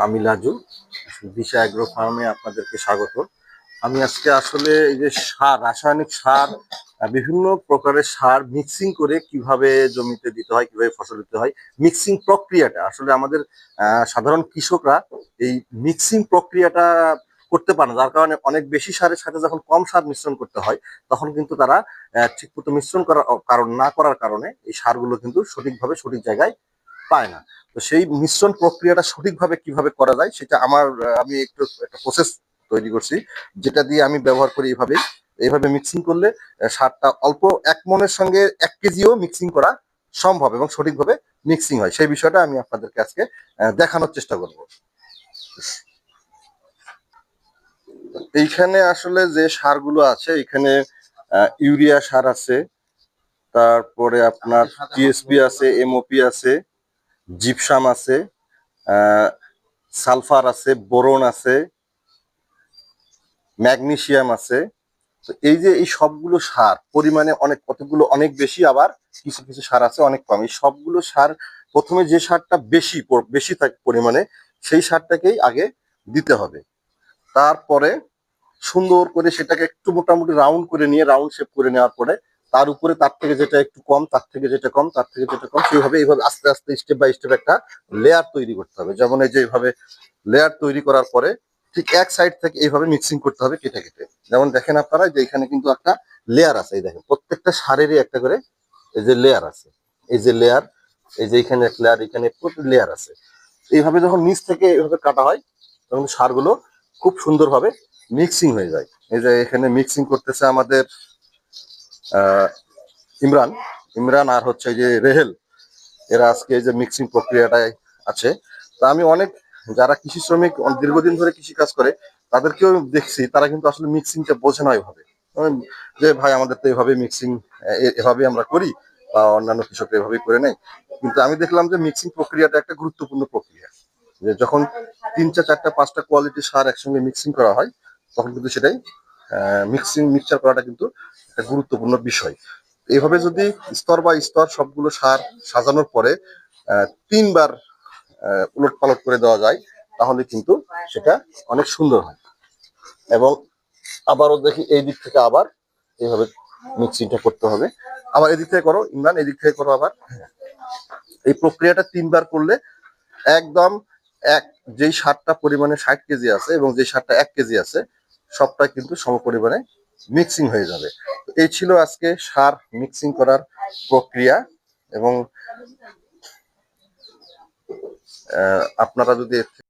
আমি লাজু, দিশা অ্যাগ্রো ফার্মে আপনাদেরকে স্বাগত। আমি আজকে আসলে এই যে সার, রাসায়নিক সার, বিভিন্ন প্রকারের সার মিক্সিং করে কিভাবে জমিতে দিতে হয়, কিভাবে ফসল দিতে হয়, মিক্সিং প্রক্রিয়াটা আসলে আমাদের সাধারণ কৃষকরা এই মিক্সিং প্রক্রিয়াটা করতে পারে না, যার কারণে অনেক বেশি সারের সাথে যখন কম সার মিশ্রণ করতে হয় তখন কিন্তু তারা ঠিকমতো মিশ্রণ করার কারণ না করার কারণে এই সারগুলো কিন্তু সঠিকভাবে সঠিক জায়গায় পায় না। তো সেই মিশ্রণ প্রক্রিয়াটা সঠিকভাবে কিভাবে করা যায় সেটা আমি একটু একটা প্রসেস তৈরি করছি, যেটা দিয়ে আমি ব্যবহার করি। এইভাবে মিক্সিং করলে সারটা অল্প 1 মনের সঙ্গে 1 কেজিও মিক্সিং করা সম্ভব এবং সঠিকভাবে মিক্সিং হয়। সেই বিষয়টা আমি আপনাদেরকে আজকে দেখানোর চেষ্টা করব। এইখানে আসলে যে সারগুলো আছে, এখানে ইউরিয়া সার আছে, তারপরে আপনার টিএসপি আছে, এমওপি আছে, জিপসাম আছে, সালফার আছে, বোরন আছে, ম্যাগনেসিয়াম আছে। তো এই যে এই সবগুলো সার পরিমাণে কতগুলো অনেক বেশি, আবার কিছু কিছু সার আছে অনেক কম। এই সবগুলো সার প্রথমে যে সারটা বেশি থাকে পরিমাণে, সেই সারটাকেই আগে দিতে হবে। তারপরে সুন্দর করে সেটাকে একটু মোটামুটি রাউন্ড শেপ করে নেওয়ার পরে তার উপরে তার থেকে যেটা একটু কম, তার থেকে যেটা কম, তার থেকে যেটা কম, এইভাবে আস্তে আস্তে স্টেপ বাই স্টেপ একটা লেয়ার তৈরি করতে হবে। যেমন এই যে এইভাবে লেয়ার তৈরি করার পরে ঠিক এক সাইড থেকে এইভাবে মিক্সিং করতে হবে কেটে কেটে। যেমন দেখেন আপনারা যে এখানে কিন্তু একটা লেয়ার আছে, এই দেখেন প্রত্যেকটা সারেরই একটা করে এই যে লেয়ার আছে, এই যে লেয়ার, এই যে এখানে এক লেয়ার, এখানে লেয়ার আছে। এইভাবে যখন নিচ থেকে এইভাবে কাটা হয় তখন সারগুলো খুব সুন্দরভাবে মিক্সিং হয়ে যায়। এই যে এখানে মিক্সিং করতেছে আমাদের আহ ইমরান ইমরান আর হচ্ছে এই যে রেহেল, এরা আজকে এই যে মিক্সিং প্রক্রিয়াটায় আছে। তা আমি অনেক যারা কৃষি শ্রমিক দীর্ঘদিন ধরে কৃষি কাজ করে তাদেরকেও দেখছি, তারা কিন্তু আসলে মিক্সিংটা বোঝে না ওইভাবে। যে ভাই আমাদের তো এভাবে মিক্সিং, এভাবে আমরা করি বা অন্যান্য কৃষক এভাবেই করে নেয়। কিন্তু আমি দেখলাম যে মিক্সিং প্রক্রিয়াটা একটা গুরুত্বপূর্ণ প্রক্রিয়া। যে যখন 3টা 4টা 5টা কোয়ালিটির সার একসঙ্গে মিক্সিং করা হয় তখন কিন্তু সেটাই মিক্সচার করাটা কিন্তু একটা গুরুত্বপূর্ণ বিষয়। এইভাবে যদি স্তর বাই স্তর সবগুলো সার সাজানোর পরে 3বার উলট পালট করে দেওয়া যায় তাহলে কিন্তু সেটা অনেক সুন্দর হয়। এবং আবারও দেখি এই দিক থেকে আবার এইভাবে মিক্সিংটা করতে হবে। আবার এদিক থেকে করো ইমরান, এদিক থেকে করো আবার। এই প্রক্রিয়াটা 3বার করলে একদম এক যেই সারটা পরিমাণে 60 কেজি আছে এবং যেই সারটা 1 কেজি আছে সবটা কিন্তু সম পরিমাণে মিক্সিং হয়ে যাবে। এই ছিল আজকে সার মিক্সিং করার প্রক্রিয়া। এবং আপনারা যদি